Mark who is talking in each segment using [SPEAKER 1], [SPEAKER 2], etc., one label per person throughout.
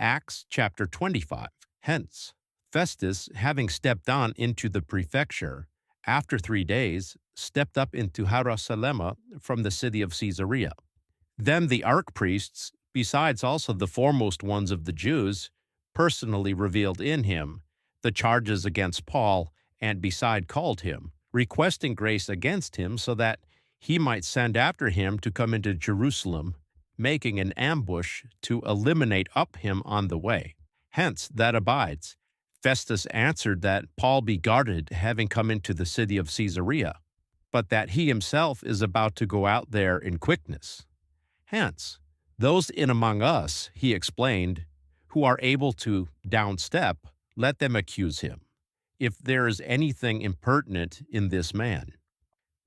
[SPEAKER 1] Acts chapter 25. Hence, Festus, having stepped on into the prefecture, after 3 days, stepped up into Jerusalem from the city of Caesarea. Then the archpriests, besides also the foremost ones of the Jews, personally revealed in him the charges against Paul, and beside called him, requesting grace against him, so that he might send after him to come into Jerusalem, making an ambush to eliminate up him on the way. Hence that abides. Festus answered that Paul be guarded, having come into the city of Caesarea, but that he himself is about to go out there in quickness. Hence, those in among us, he explained, who are able to downstep, let them accuse him, if there is anything impertinent in this man.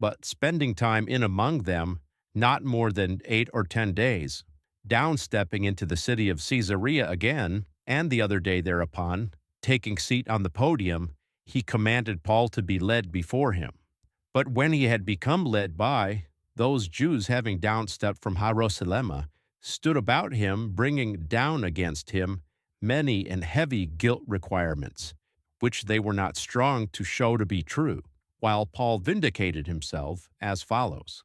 [SPEAKER 1] But spending time in among them, not more than 8 or 10 days, downstepping into the city of Caesarea again, and the other day thereupon, taking seat on the podium, he commanded Paul to be led before him. But when he had become led by, those Jews having downstepped from Jerusalem, stood about him, bringing down against him many and heavy guilt requirements, which they were not strong to show to be true, while Paul vindicated himself as follows: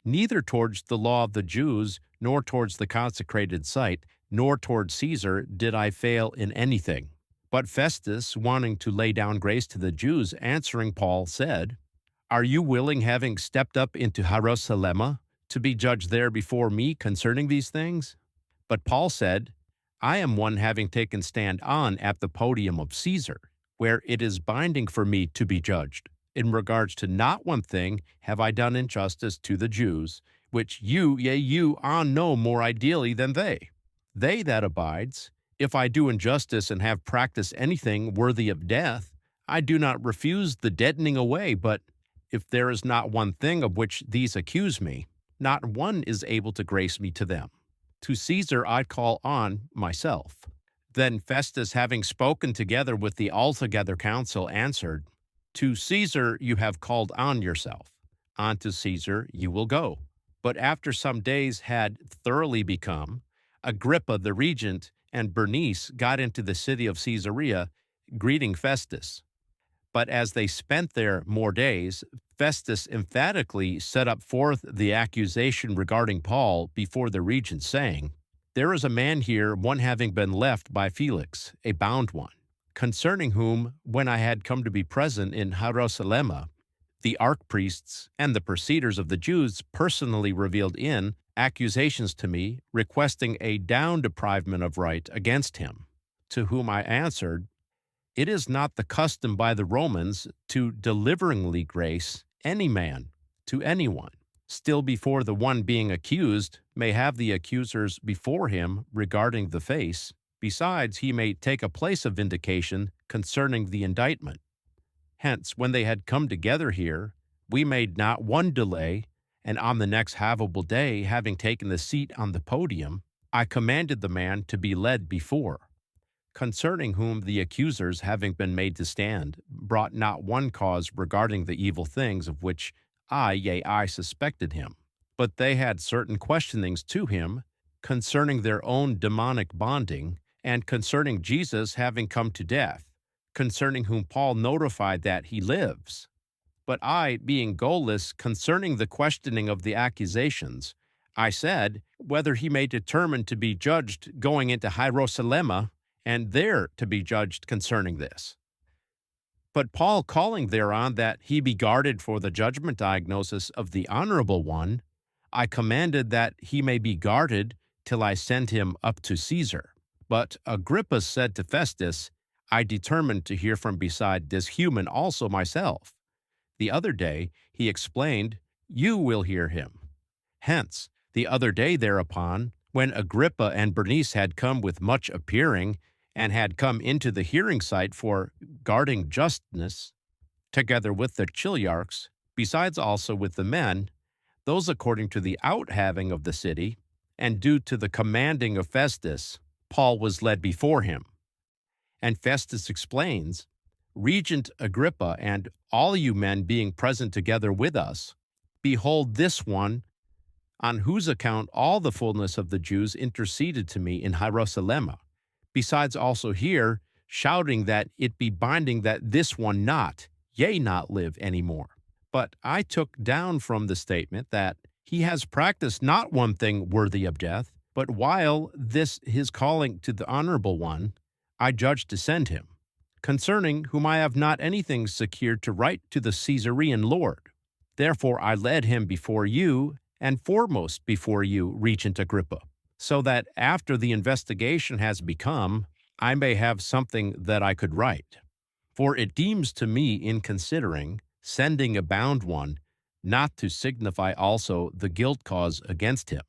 [SPEAKER 1] Neither towards the law of the Jews, nor towards the consecrated site, nor towards Caesar did I fail in anything. But Festus, wanting to lay down grace to the Jews, answering Paul, said, Are you willing, having stepped up into Jerusalem, to be judged there before me concerning these things? But Paul said, I am one having taken stand on at the podium of Caesar, where it is binding for me to be judged. In regards to not one thing have I done injustice to the Jews, which you, yea, you, know more ideally than they. They that abides, if I do injustice and have practiced anything worthy of death, I do not refuse the deadening away, but if there is not one thing of which these accuse me, not one is able to grace me to them. To Caesar I call on myself. Then Festus, having spoken together with the altogether council, answered, To Caesar you have called on yourself. Unto Caesar you will go. But after some days had thoroughly become, Agrippa the regent and Bernice got into the city of Caesarea, greeting Festus. But as they spent there more days, Festus emphatically set up forth the accusation regarding Paul before the regent, saying, There is a man here, one having been left by Felix, a bound one, concerning whom, when I had come to be present in Jerusalem, the archpriests and the preceders of the Jews personally revealed in accusations to me, requesting a down deprivement of right against him, to whom I answered, It is not the custom by the Romans to deliveringly grace any man to anyone. Still before the one being accused may have the accusers before him regarding the face. Besides, he may take a place of vindication concerning the indictment. Hence, when they had come together here, we made not one delay, and on the next havable day, having taken the seat on the podium, I commanded the man to be led before, concerning whom the accusers, having been made to stand, brought not one cause regarding the evil things of which I suspected him. But they had certain questionings to him concerning their own demonic bonding, and concerning Jesus having come to death, concerning whom Paul notified that he lives. But I, being goalless concerning the questioning of the accusations, I said, whether he may determine to be judged going into Jerusalem, and there to be judged concerning this. But Paul, calling thereon that he be guarded for the judgment diagnosis of the honorable one, I commanded that he may be guarded till I send him up to Caesar. But Agrippa said to Festus, I determined to hear from beside this human also myself. The other day he explained, You will hear him. Hence, the other day thereupon, when Agrippa and Bernice had come with much appearing, and had come into the hearing site for guarding justness, together with the chiliarchs, besides also with the men, those according to the outhaving of the city, and due to the commanding of Festus, Paul was led before him. And Festus explains, Regent Agrippa, and all you men being present together with us, behold this one, on whose account all the fullness of the Jews interceded to me in Jerusalem, besides also here shouting that it be binding that this one not, yea, not live any more. But I took down from the statement that he has practiced not one thing worthy of death, but while this his calling to the honorable one, I judged to send him, concerning whom I have not anything secured to write to the Caesarean lord. Therefore I led him before you, and foremost before you, Regent Agrippa, so that after the investigation has become, I may have something that I could write. For it deems to me in considering sending a bound one not to signify also the guilt cause against him.